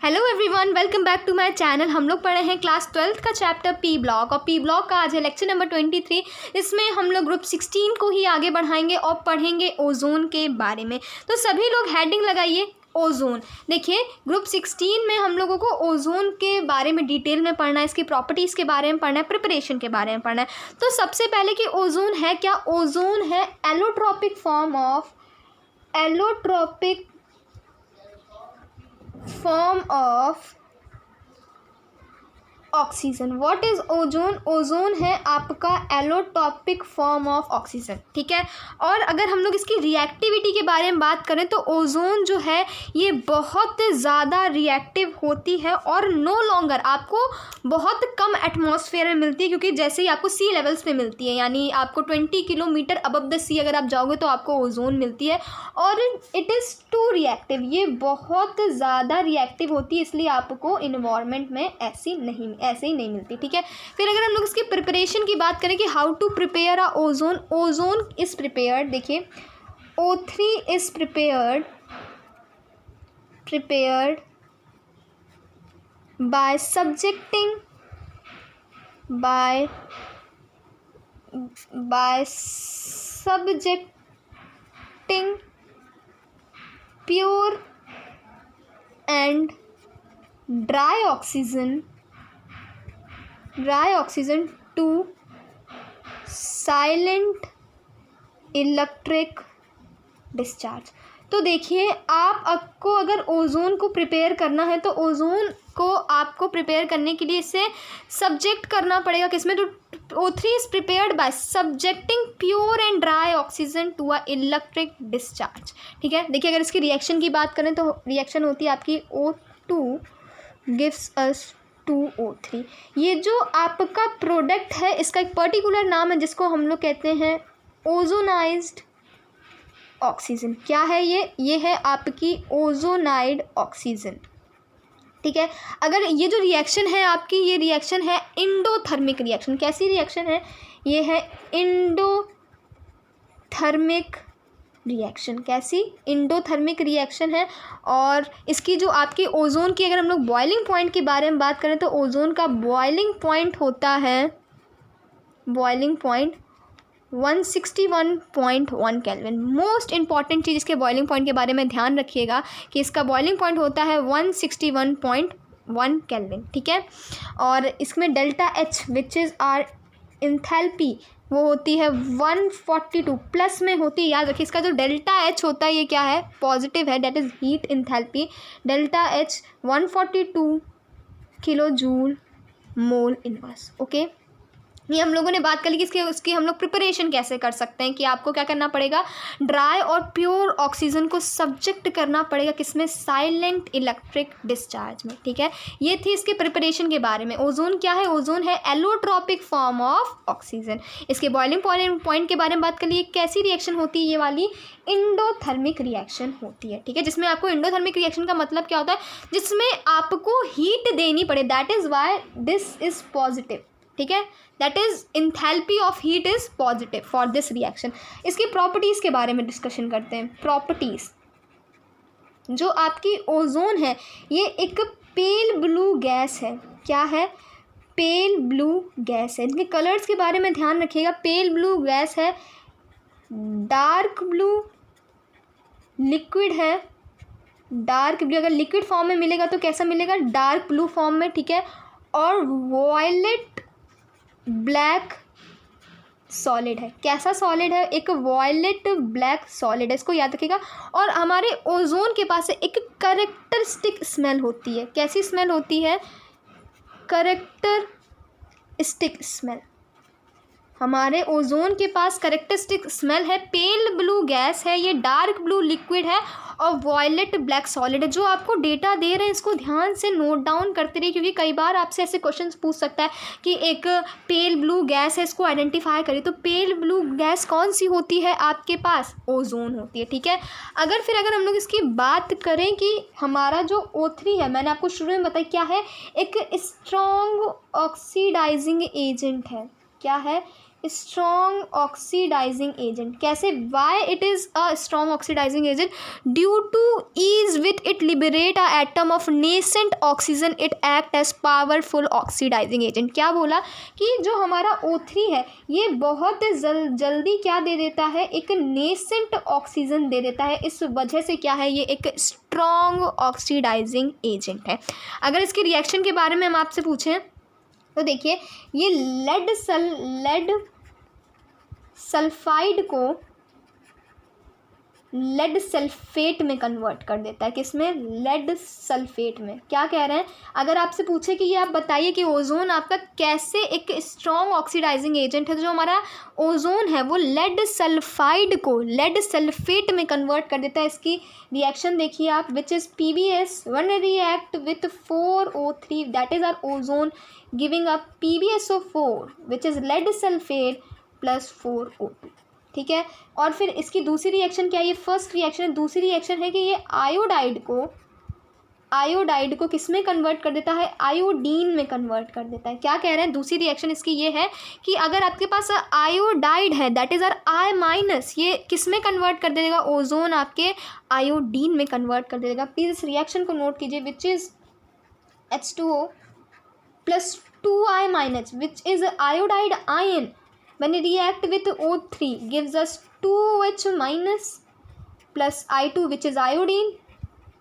Hello everyone, welcome back to my channel. हम लोग पढ़े हैं क्लास 12th का चैप्टर पी ब्लॉक और पी ब्लॉक का आज है लेक्चर नंबर 23। इसमें हम लोग ग्रुप 16 को ही आगे बढ़ाएंगे और पढ़ेंगे ओजोन के बारे में। तो सभी लोग हेडिंग लगाइए ओजोन। देखिए, ग्रुप 16 में हम लोगों को ओजोन के बारे में डिटेल में पढ़ना है, इसकी प्रॉपर्टीज़ के बारे में पढ़ना है, प्रिपरेशन के बारे में पढ़ना है। तो सबसे पहले कि ओजोन है क्या? ओजोन है allotropic form of oxygen. What is ozone? Ozone है आपका एलोटॉपिक फॉर्म ऑफ ऑक्सीजन, ठीक है। और अगर हम लोग इसकी रिएक्टिविटी के बारे में बात करें तो ओजोन जो है ये बहुत ज़्यादा रिएक्टिव होती है और नो लॉन्गर आपको बहुत कम एटमॉस्फेयर में मिलती है, क्योंकि जैसे ही आपको सी लेवल्स पे मिलती है, यानी आपको 20 किलोमीटर अबव द सी अगर आप जाओगे तो आपको ओजोन मिलती है। और इट इज़ टू रिएक्टिव, ये बहुत ज़्यादा रिएक्टिव होती है, इसलिए आपको इन्वायरमेंट में ऐसे ही नहीं मिलती, ठीक है। फिर अगर हम लोग इसकी प्रिपरेशन की बात करें कि how to prepare a ozone, ozone is prepared, देखिए O3 is prepared by subjecting pure and dry oxygen to silent electric discharge. तो देखिए, आपको अगर ओजोन को प्रिपेयर करना है तो ओजोन को आपको प्रिपेयर करने के लिए इसे सब्जेक्ट करना पड़ेगा किसमें? तो O3 is prepared by subjecting pure and dry oxygen to a electric discharge, ठीक है। देखिए, अगर इसकी रिएक्शन की बात करें तो रिएक्शन होती है आपकी O2 गिव्स अस 2O3। ये जो आपका प्रोडक्ट है इसका एक पर्टिकुलर नाम है जिसको हम लोग कहते हैं ओजोनाइज्ड ऑक्सीजन। क्या है ये है आपकी ओजोनाइड ऑक्सीजन, ठीक है। अगर ये जो रिएक्शन है आपकी, ये रिएक्शन है इंडोथर्मिक रिएक्शन। कैसी रिएक्शन है? ये है इंडोथर्मिक रिएक्शन। कैसी? इंडोथर्मिक रिएक्शन है। और इसकी जो आपकी ओजोन की अगर हम लोग बॉइलिंग पॉइंट के बारे में बात करें तो ओजोन का बॉइलिंग पॉइंट होता है 161.1 केल्विन। मोस्ट इंपॉर्टेंट चीज़ इसके बॉइलिंग पॉइंट के बारे में ध्यान रखिएगा कि इसका बॉइलिंग पॉइंट होता है 161.1 केल्विन, ठीक है। और इसमें delta H which is our enthalpy वो होती है 142 प्लस में होती है। याद रखिए, इसका जो डेल्टा एच होता है ये क्या है? पॉजिटिव है, that is heat enthalpy. Delta H 142 kilo joule mole inverse, okay. ये हम लोगों ने बात कर ली कि उसकी हम लोग प्रिपरेशन कैसे कर सकते हैं, कि आपको क्या करना पड़ेगा? ड्राई और प्योर ऑक्सीजन को सब्जेक्ट करना पड़ेगा किसमें? साइलेंट इलेक्ट्रिक डिस्चार्ज में, ठीक है। ये थी इसके प्रिपरेशन के बारे में। ओजोन क्या है? ओजोन है एलोट्रॉपिक फॉर्म ऑफ ऑक्सीजन। इसके बॉइलिंग पॉइंट के बारे में बात कर लिए। कैसी रिएक्शन होती है? ये वाली इंडोथर्मिक रिएक्शन होती है, ठीक है। जिसमें आपको इंडोथर्मिक रिएक्शन का मतलब क्या होता है? जिसमें आपको हीट देनी पड़े, that is why this is positive, ठीक है। That is enthalpy of heat is positive for this reaction. इसकी प्रॉपर्टीज़ के बारे में डिस्कशन करते हैं। प्रॉपर्टीज़, जो आपकी ओजोन है ये एक पेल ब्लू गैस है। क्या है? पेल ब्लू गैस है। इनके कलर्स के बारे में ध्यान रखिएगा। पेल ब्लू गैस है, डार्क ब्लू लिक्विड है। डार्क ब्लू अगर लिक्विड फॉर्म में मिलेगा तो कैसा मिलेगा? डार्क ब्लू फॉर्म में, ठीक है। और वॉयलेट ब्लैक सॉलिड है। कैसा सॉलिड है? एक वॉयलेट ब्लैक सॉलिड है, इसको याद रखिएगा। और हमारे ओजोन के पास एक कैरेक्टरिस्टिक स्मेल होती है। कैसी स्मेल होती है? Characteristic smell. हमारे ओजोन के पास कैरेक्टरिस्टिक स्मेल है। पेल ब्लू गैस है, ये डार्क ब्लू लिक्विड है और वॉयलेट ब्लैक सॉलिड है। जो आपको डेटा दे रहे हैं इसको ध्यान से नोट डाउन करते रहिए, क्योंकि कई बार आपसे ऐसे क्वेश्चंस पूछ सकता है कि एक पेल ब्लू गैस है, इसको आइडेंटिफाई करिए। तो पेल ब्लू गैस कौन सी होती है आपके पास? ओजोन होती है, ठीक है। अगर हम लोग इसकी बात करें कि हमारा जो O3 है, मैंने आपको शुरू में बताया क्या है? एक स्ट्रॉन्ग ऑक्सीडाइजिंग एजेंट है। क्या है? Strong oxidising agent. कैसे? Why it is a strong oxidising agent? Due to ease with it liberate a atom of nascent oxygen, it act as powerful oxidising agent. क्या बोला कि जो हमारा O3 है ये बहुत जल्दी क्या दे देता है, एक नेसेंट ऑक्सीजन दे देता है। इस वजह से क्या है, ये एक स्ट्रॉन्ग ऑक्सीडाइजिंग एजेंट है। अगर इसके रिएक्शन के बारे में हम आपसे पूछें तो देखिए, ये लेड सल्फाइड को लेड सल्फेट में कन्वर्ट कर देता है। किसमें? लेड सल्फेट में। क्या कह रहे हैं? अगर आपसे पूछे कि ये आप बताइए कि ओजोन आपका कैसे एक स्ट्रॉन्ग ऑक्सीडाइजिंग एजेंट है, जो हमारा ओजोन है वो लेड सल्फाइड को लेड सल्फेट में कन्वर्ट कर देता है। इसकी रिएक्शन देखिए आप, which is PbS one react with 4O3 that is our ozone giving a PbSO4 which is lead sulphate plus 4O2। ठीक है। और फिर इसकी दूसरी रिएक्शन क्या है? ये फर्स्ट रिएक्शन है। दूसरी रिएक्शन है कि ये आयोडाइड को किस में कन्वर्ट कर देता है? आयोडीन में कन्वर्ट कर देता है। क्या कह रहे हैं? दूसरी रिएक्शन इसकी ये है कि अगर आपके पास आयोडाइड है दैट इज़ आर I-, ये किस में कन्वर्ट कर देगा? ओजोन आपके आयोडीन में कन्वर्ट कर देगा। प्लीज़ इस रिएक्शन को नोट कीजिए, which is H2O plus 2I- which is iodide ion when it react with O3 gives us 2H- plus I2 which is iodine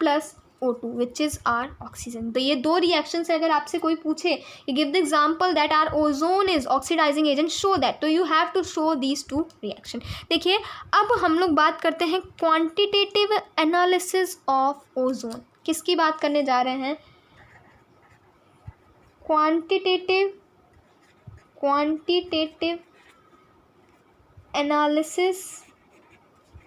plus O2 which is our oxygen। तो ये दो reactions है। अगर आपसे कोई पूछे कि give the example that are ozone is oxidising agent, show that, तो you have to show these two reaction. देखिए, अब हम लोग बात करते हैं क्वांटिटेटिव एनालिसिस ऑफ ओजोन। किसकी बात करने जा रहे हैं? क्वांटिटेटिव एनालिसिस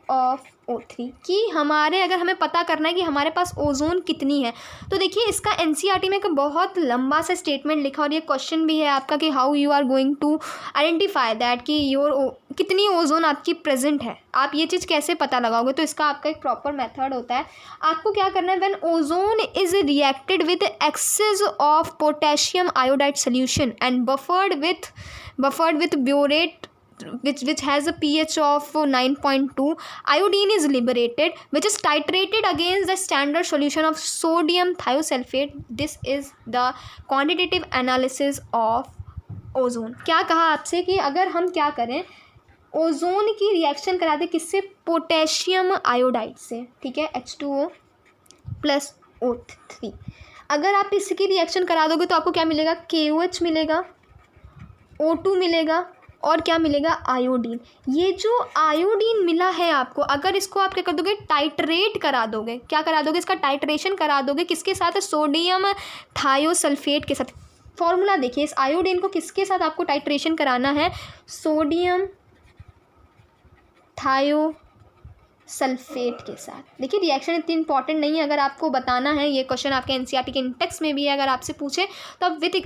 ऑफ O3 कि हमारे, अगर हमें पता करना है कि हमारे पास ओजोन कितनी है, तो देखिए इसका NCERT में एक बहुत लंबा सा स्टेटमेंट लिखा, और ये क्वेश्चन भी है आपका कि how you are going to identify that कि कितनी ओजोन आपकी प्रेजेंट है, आप ये चीज़ कैसे पता लगाओगे। तो इसका आपका एक प्रॉपर मेथड होता है। आपको क्या करना है, when ozone is reacted with excess of potassium iodide solution and buffered with burette which has a pH of 9.2, iodine is liberated which is titrated against the standard solution of sodium thiosulfate. This is the quantitative analysis of ozone। क्या कहा आपसे कि अगर हम क्या करें, ozone की reaction करा दें किससे? पोटेशियम आयोडाइड से। ठीक है, H2O प्लस O3। अगर आप इसकी रिएक्शन करा दोगे तो आपको क्या मिलेगा? KOH मिलेगा, O2 मिलेगा, और क्या मिलेगा? आयोडीन। ये जो आयोडीन मिला है आपको, अगर इसको आप क्या कर दोगे? टाइट्रेट करा दोगे। क्या करा दोगे? इसका टाइट्रेशन करा दोगे। किसके साथ? सोडियम थायोसल्फेट के साथ। फॉर्मूला देखिए, इस आयोडीन को किसके साथ आपको टाइट्रेशन कराना है? सोडियम थायोसल्फेट के साथ। देखिए रिएक्शन इतनी इंपॉर्टेंट नहीं है, अगर आपको बताना है, ये क्वेश्चन आपके NCERT के इंटेक्स में भी है, अगर आपसे पूछे तो आप विथ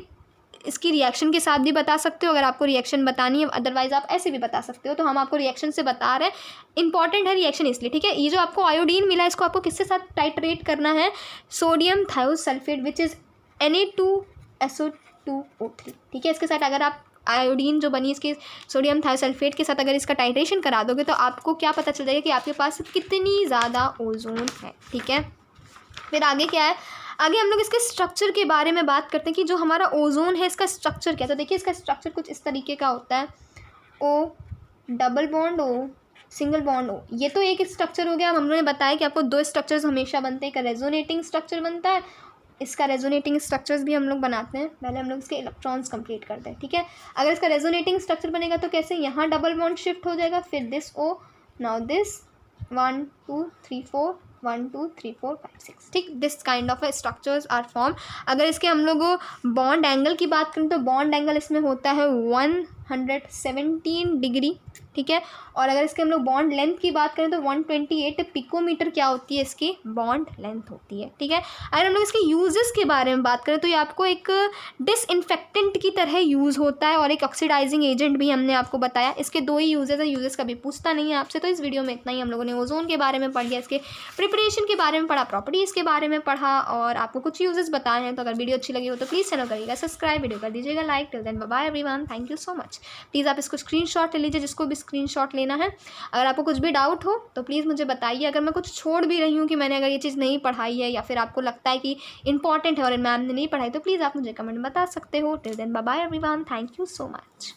इसकी रिएक्शन के साथ भी बता सकते हो, अगर आपको रिएक्शन बतानी है, अदरवाइज आप ऐसे भी बता सकते हो। तो हम आपको रिएक्शन से बता रहे हैं, इंपॉर्टेंट है रिएक्शन इसलिए। ठीक है, ये जो आपको आयोडीन मिला है इसको आपको किसके साथ टाइट्रेट करना है? Sodium thiosulphate which is Na2SO2O3। ठीक है, इसके साथ अगर आप आयोडीन जो बनी इसके सोडियम थायोसल्फेट के साथ अगर इसका टाइट्रेशन करा दोगे तो आपको क्या पता चल जाएगा कि आपके पास कितनी ज़्यादा ओजोन है। ठीक है, फिर आगे क्या है? आगे हम लोग इसके स्ट्रक्चर के बारे में बात करते हैं कि जो हमारा ओजोन है इसका स्ट्रक्चर क्या है। तो देखिए इसका स्ट्रक्चर कुछ इस तरीके का होता है, O double bond O single bond O। ये तो एक स्ट्रक्चर हो गया। हम लोगों ने बताया कि आपको दो स्ट्रक्चर्स हमेशा बनते हैं, एक रेजोनेटिंग स्ट्रक्चर बनता है, इसका रेजोनेटिंग स्ट्रक्चर्स भी हम लोग बनाते हैं। पहले हम लोग इसके इलेक्ट्रॉन्स कंप्लीट करते हैं। ठीक है, अगर इसका रेजोनेटिंग स्ट्रक्चर बनेगा तो कैसे? यहाँ डबल बॉन्ड शिफ्ट हो जाएगा, फिर दिस O, नाउ दिस 1 2 3 4 1 2 3 4 5 6। ठीक, this kind of structures are form. अगर इसके हम लोग बॉन्ड एंगल की बात करें तो बॉन्ड एंगल इसमें होता है 117 डिग्री। ठीक है, और अगर इसके हम लोग बॉन्ड लेंथ की बात करें तो 128 पिकोमीटर क्या होती है? इसकी बॉन्ड लेंथ होती है। ठीक है, अगर हम लोग इसके यूजेस के बारे में बात करें तो ये आपको एक डिसइंफेक्टेंट की तरह यूज़ होता है और एक ऑक्सीडाइजिंग एजेंट भी हमने आपको बताया। इसके दो ही यूजेस हैं, यूजेस कभी पूछता नहीं है आपसे। तो इस वीडियो में इतना ही। हम लोगों ने ओजोन के बारे में पढ़ लिया, इसके प्रिपरेशन के बारे में पढ़ा, प्रॉपर्टीज़ के बारे में पढ़ा, और आपको कुछ यूजेस बताए हैं। तो अगर वीडियो अच्छी लगी हो तो प्लीज़ चैनल करिएगा सब्सक्राइब, वीडियो कर दीजिएगा like. Till then bye bye everyone, thank you so much. Please आप इसको स्क्रीनशॉट ले लीजिए, जिसको भी स्क्रीनशॉट लेना है। अगर आपको कुछ भी डाउट हो तो प्लीज़ मुझे बताइए। अगर मैं कुछ छोड़ भी रही हूँ कि मैंने अगर ये चीज़ नहीं पढ़ाई है या फिर आपको लगता है कि इंपॉर्टेंट है और मैम ने नहीं पढ़ाई, तो प्लीज़ आप मुझे कमेंट में बता सकते हो। Till then bye bye everyone, thank you so much.